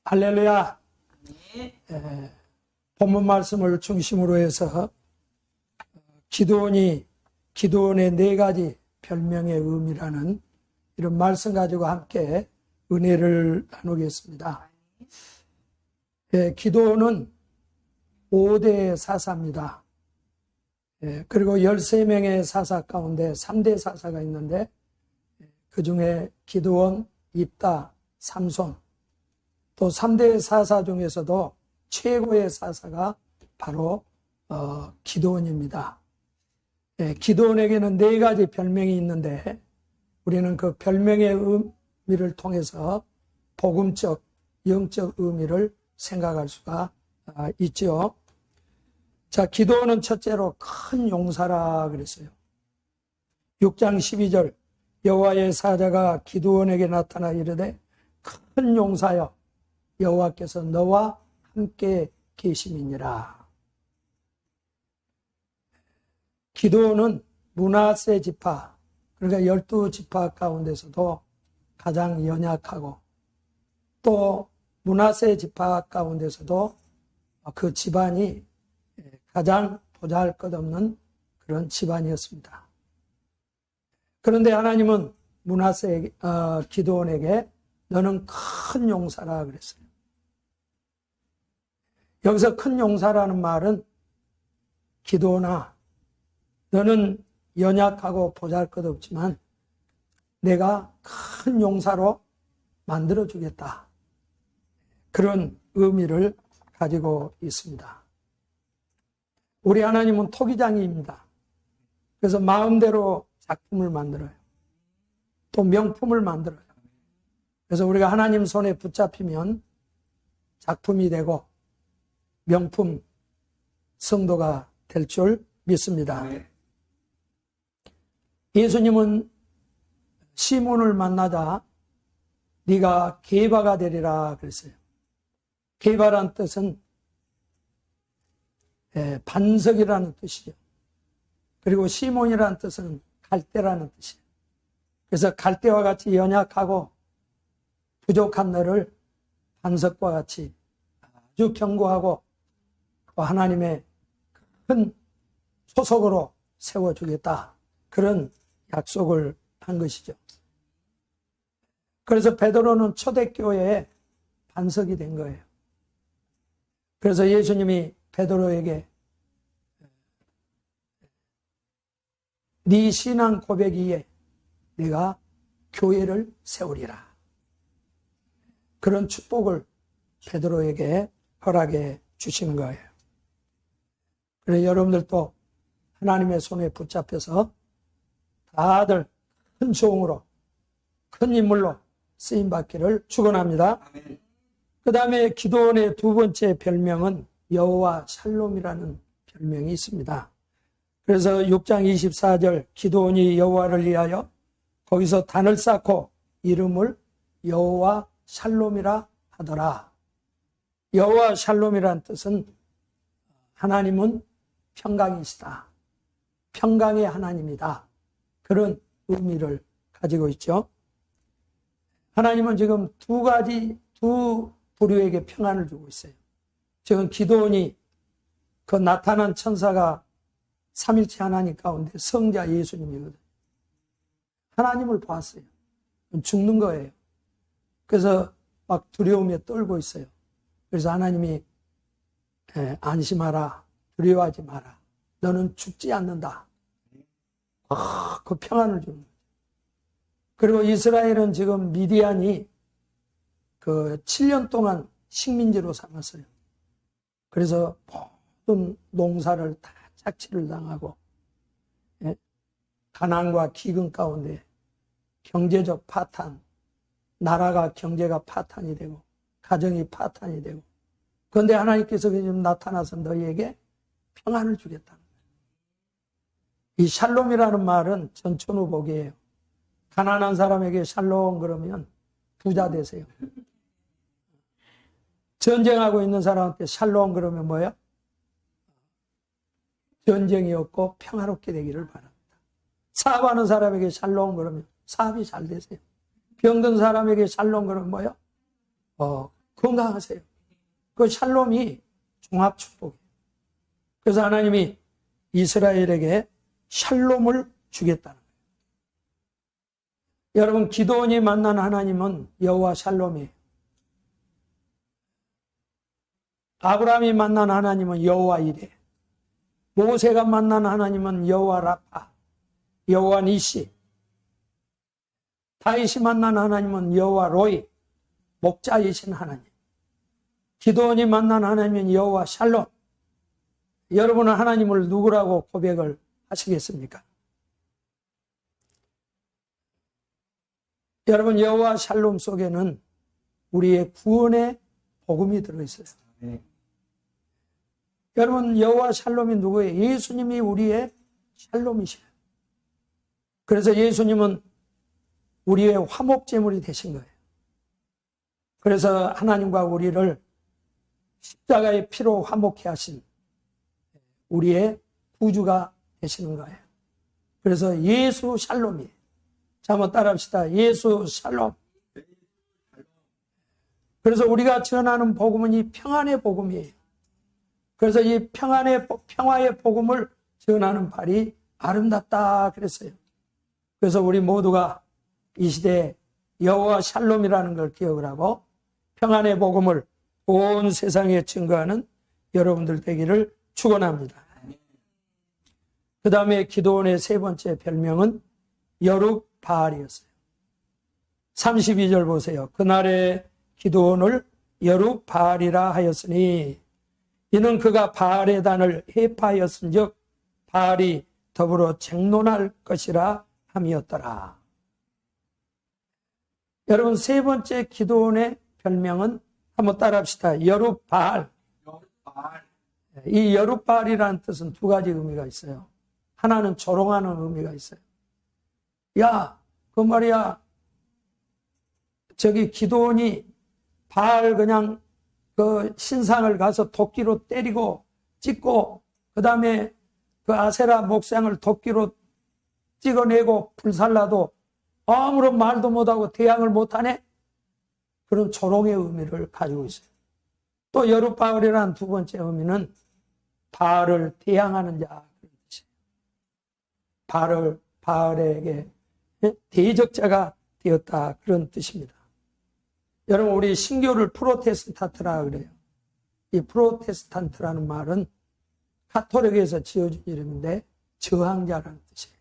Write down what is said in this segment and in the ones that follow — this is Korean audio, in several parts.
할렐루야. 본문 말씀을 중심으로 해서 기드온의 4가지 별명의 의미라는 이런 말씀 가지고 함께 은혜를 나누겠습니다. 기드온은 5대 사사입니다. 그리고 13명의 사사 가운데 3대 사사가 있는데 그 중에 기드온, 입다, 삼손, 또 3대 사사 중에서도 최고의 사사가 바로 기드온입니다. 기드온에게는 4가지 별명이 있는데 우리는 그 별명의 의미를 통해서 복음적, 영적 의미를 생각할 수가 있죠. 자, 기드온은 첫째로 큰 용사라 그랬어요. 6장 12절 여호와의 사자가 기드온에게 나타나 이르되 큰 용사여 여호와께서 너와 함께 계심이니라. 기드온은 므낫세 지파, 그러니까 12지파 가운데서도 가장 연약하고 또 므낫세 지파 가운데서도 그 집안이 가장 보잘것없는 그런 집안이었습니다. 그런데 하나님은 기드온에게 너는 큰 용사라 그랬어요. 여기서 큰 용사라는 말은 기드온아, 너는 연약하고 보잘것없지만 내가 큰 용사로 만들어주겠다. 그런 의미를 가지고 있습니다. 우리 하나님은 토기장이입니다. 그래서 마음대로 작품을 만들어요. 또 명품을 만들어요. 그래서 우리가 하나님 손에 붙잡히면 작품이 되고 명품 성도가 될 줄 믿습니다. 예수님은 시몬을 만나자 네가 게바가 되리라 그랬어요. 게바란 뜻은 반석이라는 뜻이죠. 그리고 시몬이라는 뜻은 갈대라는 뜻이에요. 그래서 갈대와 같이 연약하고 부족한 너를 반석과 같이 아주 견고하고 또 하나님의 큰 소속으로 세워주겠다. 그런 약속을 한 것이죠. 그래서 베드로는 초대교회의 반석이 된 거예요. 그래서 예수님이 베드로에게 네 신앙 고백 위에 내가 교회를 세우리라. 그런 축복을 베드로에게 허락해 주시는 거예요. 그래서 여러분들도 하나님의 손에 붙잡혀서 다들 큰 종으로, 큰 인물로 쓰임받기를 축원합니다. 그 다음에 기드온의 2번째 별명은 여호와 샬롬이라는 별명이 있습니다. 그래서 6장 24절 기드온이 여호와를 위하여 거기서 단을 쌓고 이름을 여호와 샬롬이라 하더라. 여호와 샬롬이란 뜻은 하나님은 평강이시다. 평강의 하나님이다. 그런 의미를 가지고 있죠. 하나님은 지금 두 부류에게 평안을 주고 있어요. 지금 기드온이 그 나타난 천사가 삼일체 하나님 가운데 성자 예수님이거든요. 하나님을 봤어요. 죽는 거예요. 그래서 막 두려움에 떨고 있어요. 그래서 하나님이 안심하라. 두려워하지 마라. 너는 죽지 않는다. 그 평안을 주는 거죠. 그리고 이스라엘은 지금 미디안이 그 7년 동안 식민지로 삼았어요. 그래서 모든 농사를 다 착취를 당하고 가난과 기근 가운데 경제적 파탄, 나라가 경제가 파탄이 되고 가정이 파탄이 되고 그런데 하나님께서 지금 나타나서 너희에게 평안을 주겠다는 거예요. 이 샬롬이라는 말은 전천후복이에요. 가난한 사람에게 샬롬 그러면 부자 되세요. 전쟁하고 있는 사람한테 샬롬 그러면 뭐예요? 전쟁이 없고 평화롭게 되기를 바랍니다. 사업하는 사람에게 샬롬 그러면 사업이 잘 되세요. 병든 사람에게 샬롬 그러면 뭐예요? 건강하세요. 그 샬롬이 종합축복이에요. 그래서 하나님이 이스라엘에게 샬롬을 주겠다는 거예요. 여러분, 기도원이 만난 하나님은 여호와 샬롬이에요. 아브라함이 만난 하나님은 여호와 이레, 모세가 만난 하나님은 여호와 라파, 여호와 니시, 다윗이 만난 하나님은 여호와 로이, 목자이신 하나님. 기도원이 만난 하나님은 여호와 샬롬. 여러분은 하나님을 누구라고 고백을 하시겠습니까? 여러분, 여호와 샬롬 속에는 우리의 구원의 복음이 들어있어요. 네. 여러분, 여호와 샬롬이 누구예요? 예수님이 우리의 샬롬이시에요. 그래서 예수님은 우리의 화목제물이 되신 거예요. 그래서 하나님과 우리를 십자가의 피로 화목케 하신 우리의 구주가 되시는 거예요. 그래서 예수 샬롬이에요. 자, 한번 따라합시다. 예수 샬롬. 그래서 우리가 전하는 복음은 이 평안의 복음이에요. 그래서 이 평화의 복음을 전하는 발이 아름답다 그랬어요. 그래서 우리 모두가 이 시대에 여호와 샬롬이라는 걸 기억을 하고 평안의 복음을 온 세상에 증거하는 여러분들 되기를 축원합니다. 그 다음에 기도원의 세 번째 별명은 여룹바알이었어요. 32절 보세요. 그날에 기도원을 여룹바알이라 하였으니 이는 그가 바알의 단을 해파하였은즉 바알이 더불어 쟁론할 것이라 함이었더라. 여러분, 세 번째 기도원의 별명은 한번 따라합시다. 여룹바알. 이 여룹바알이라는 뜻은 두 가지 의미가 있어요. 하나는 조롱하는 의미가 있어요. 야, 그 말이야, 저기 기도원이 바알 그냥 그 신상을 가서 도끼로 때리고 찍고 그 다음에 그 아세라 목상을 도끼로 찍어내고 불살라도 아무런 말도 못하고 대항을 못하네? 그런 조롱의 의미를 가지고 있어요. 또 여룹바알이라는 두 번째 의미는 바알을 대항하는 자, 바알에게 대적자가 되었다, 그런 뜻입니다. 여러분, 우리 신교를 프로테스탄트라 그래요. 이 프로테스탄트라는 말은 가톨릭에서 지어준 이름인데 저항자라는 뜻이에요.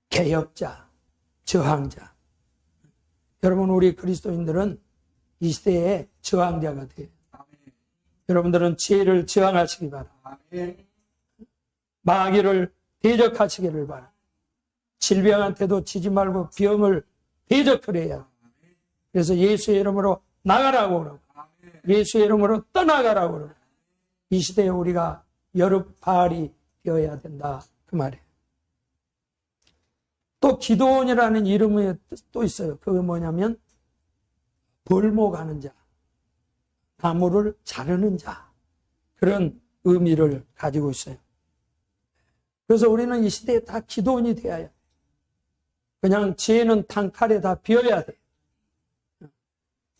개혁자, 저항자. 여러분, 우리 그리스도인들은 이 시대에 저항자가 돼요. 여러분들은 지혜를 저항하시기 바랍니다. 마귀를 대적하시기를 바랍니다. 질병한테도 지지 말고 병을 대적하래야. 그래서 예수의 이름으로 나가라고 그러고 예수의 이름으로 떠나가라고 그러고 이 시대에 우리가 여룹바알이 되어야 된다, 그 말이에요. 또 기도원이라는 이름이 또 있어요. 그게 뭐냐면 벌목하는 자, 나무를 자르는 자, 그런 의미를 가지고 있어요. 그래서 우리는 이 시대에 다 기도원이 되어야 해요. 그냥 죄는 단칼에 다 비워야 돼.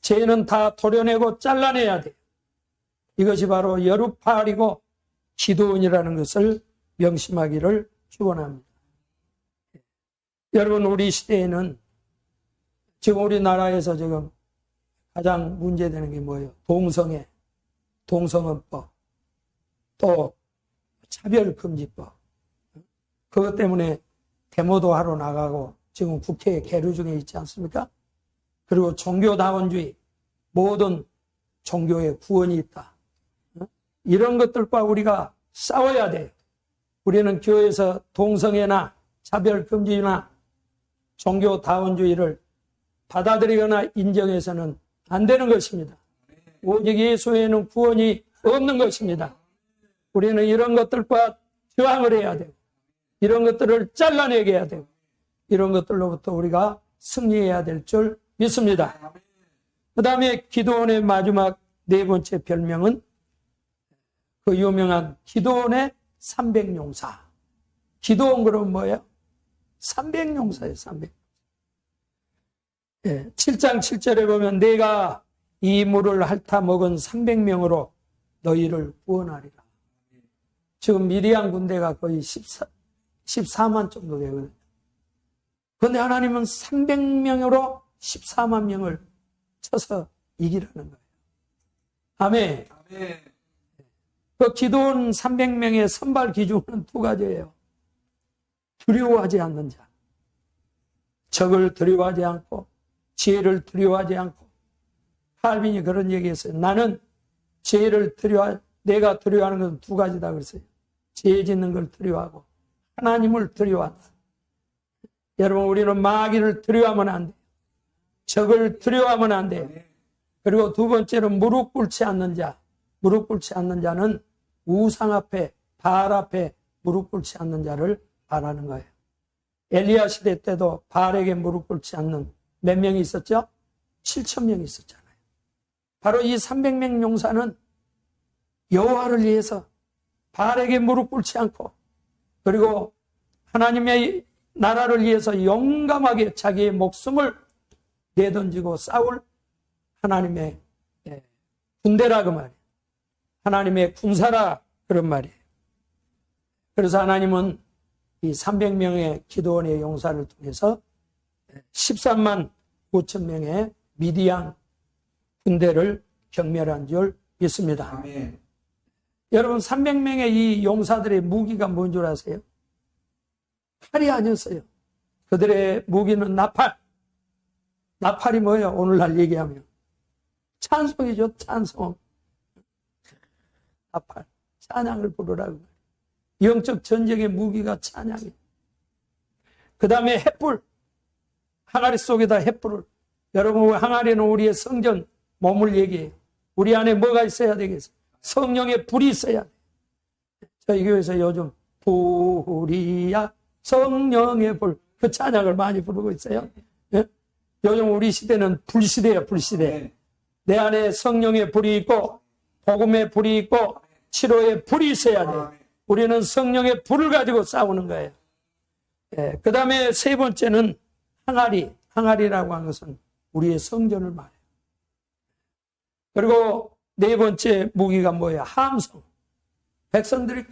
죄는 다 도려내고 잘라내야 돼. 이것이 바로 여룹바알이고 기도원이라는 것을 명심하기를 축원합니다. 여러분, 우리 시대에는 지금 우리나라에서 지금 가장 문제되는 게 뭐예요? 동성애, 동성혼법, 또 차별금지법. 그것 때문에 데모도 하러 나가고 지금 국회에 계류 중에 있지 않습니까? 그리고 종교다원주의, 모든 종교에 구원이 있다. 이런 것들과 우리가 싸워야 돼요. 우리는 교회에서 동성애나 차별금지나 종교다원주의를 받아들이거나 인정해서는 안 되는 것입니다. 오직 예수 외에는 구원이 없는 것입니다. 우리는 이런 것들과 저항을 해야 되고 이런 것들을 잘라내게 해야 되고 이런 것들로부터 우리가 승리해야 될 줄 믿습니다. 그 다음에 기도원의 마지막 네 번째 별명은 그 유명한 기도원의 300용사. 기도원 그러면 뭐예요? 300용사예요. 300. 7장 7절에 보면 내가 이 물을 핥아 먹은 300명으로 너희를 구원하리라. 지금 미디안 군대가 거의 14만 정도 되거든요. 그런데 하나님은 300명으로 14만 명을 쳐서 이기라는 거예요. 아멘. 그 기도원 300명의 선발 기준은 두 가지예요. 두려워하지 않는 자. 적을 두려워하지 않고 지혜를 두려워하지 않고. 칼빈이 그런 얘기했어요. 나는 지혜를 내가 두려워하는 것은 두 가지다 그랬어요. 지혜 짓는 걸 두려워하고 하나님을 두려워한다. 여러분, 우리는 마귀를 두려워하면 안 돼요. 적을 두려워하면 안 돼요. 그리고 두 번째로 무릎 꿇지 않는 자. 무릎 꿇지 않는 자는 우상 앞에, 바알 앞에 무릎 꿇지 않는 자를 말하는 거예요. 엘리야 시대 때도 바알에게 무릎 꿇지 않는 몇 명이 있었죠? 7,000명이 있었잖아요. 바로 이 300명 용사는 여호와를 위해서 바알에게 무릎 꿇지 않고, 그리고 하나님의 나라를 위해서 용감하게 자기의 목숨을 내던지고 싸울 하나님의 군대라 그 말이에요. 하나님의 군사라 그런 말이에요. 그래서 하나님은 이 300명의 기도원의 용사를 통해서 13만 5천 명의 미디안 군대를 경멸한 줄 믿습니다. 아멘. 여러분, 300명의 이 용사들의 무기가 뭔 줄 아세요? 칼이 아니었어요. 그들의 무기는 나팔. 나팔이 뭐예요? 오늘날 얘기하면 찬송이죠. 찬송. 나팔. 찬양을 부르라고. 영적 전쟁의 무기가 찬양이에요. 그 다음에 횃불. 항아리 속에다 횃불을. 여러분, 항아리는 우리의 성전 몸을 얘기해요. 우리 안에 뭐가 있어야 되겠어요? 성령의 불이 있어야 돼요. 저희 교회에서 요즘 불이야 성령의 불, 그 찬양을 많이 부르고 있어요. 예? 요즘 우리 시대는 불시대예요. 불시대. 내 안에 성령의 불이 있고 복음의 불이 있고 치료의 불이 있어야 돼요. 우리는 성령의 불을 가지고 싸우는 거예요. 예, 그 다음에 세 번째는 항아리. 항아리라고 하는 것은 우리의 성전을 말해요. 그리고 네 번째 무기가 뭐예요? 함성. 백성들이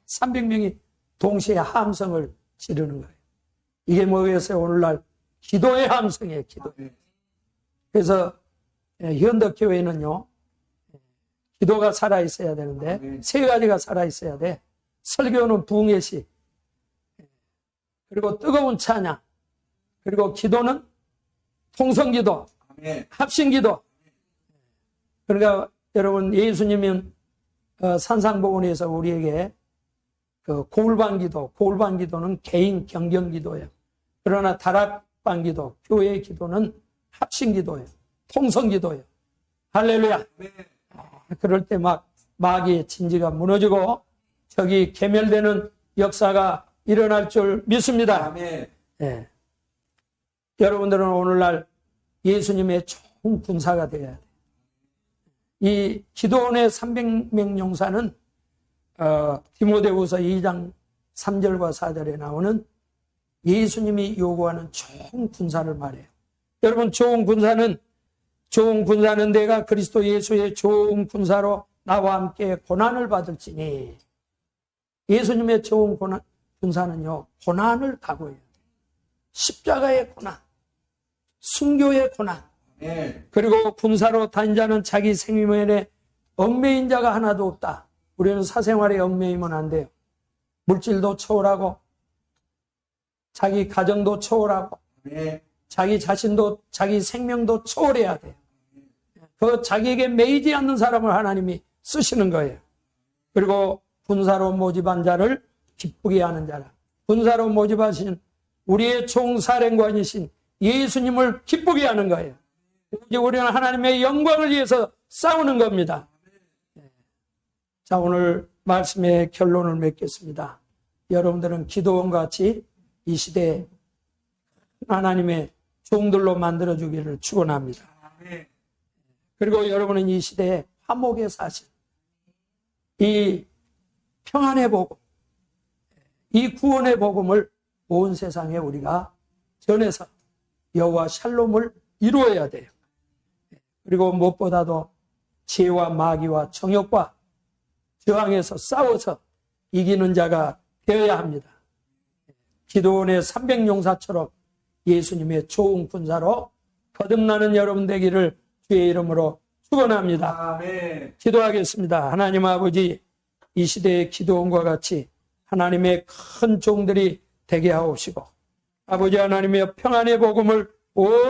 300명이 동시에 함성을 지르는 거예요. 이게 뭐겠어요? 오늘날 기도의 함성이에요. 기도. 그래서 현덕교회는요, 기도가 살아있어야 되는데 세 가지가 살아있어야 돼. 설교는 부흥예시, 그리고 뜨거운 찬양, 그리고 기도는 통성기도, 합심기도. 그러니까 여러분, 예수님은 산상복원에서 우리에게 그 고울반기도는 개인 경경기도예요. 그러나 다락방기도, 교회의 기도는 합심기도예요. 통성기도예요. 할렐루야. 그럴 때 막 마귀의 진지가 무너지고 적이 괴멸되는 역사가 일어날 줄 믿습니다. 아멘. 예. 여러분들은 오늘날 예수님의 좋은 군사가 되어야 돼요. 이 기도원의 300명 용사는 디모데후서 2장 3절과 4절에 나오는 예수님이 요구하는 좋은 군사를 말해요. 여러분, 좋은 군사는 내가 그리스도 예수의 좋은 군사로 나와 함께 고난을 받을지니. 예수님의 좋은 군사는요, 고난을 각오해요. 십자가의 고난, 순교의 고난, 그리고 군사로 다닌 자는 자기 생명에 얽매인 자가 하나도 없다. 우리는 사생활에 얽매이면 안 돼요. 물질도 초월하고 자기 가정도 초월하고 자기 자신도, 자기 생명도 초월해야 돼요. 그 자기에게 매이지 않는 사람을 하나님이 쓰시는 거예요. 그리고 군사로 모집한 자를 기쁘게 하는 자라. 군사로 모집하신 우리의 총사령관이신 예수님을 기쁘게 하는 거예요. 이제 우리는 하나님의 영광을 위해서 싸우는 겁니다. 자, 오늘 말씀의 결론을 맺겠습니다. 여러분들은 기도원과 같이 이 시대에 하나님의 종들로 만들어주기를 축원합니다. 그리고 여러분은 이 시대에 화목의 사실, 이 평안의 복음, 이 구원의 복음을 온 세상에 우리가 전해서 여호와 샬롬을 이루어야 돼요. 그리고 무엇보다도 죄와 마귀와 정욕과 저항에서 싸워서 이기는 자가 되어야 합니다. 기도원의 300용사처럼 예수님의 좋은 군사로 거듭나는 여러분 되기를 주의 이름으로 축원합니다. 아멘. 기도하겠습니다. 하나님 아버지, 이 시대의 기도원과 같이 하나님의 큰 종들이 되게 하옵시고, 아버지 하나님의 평안의 복음을 온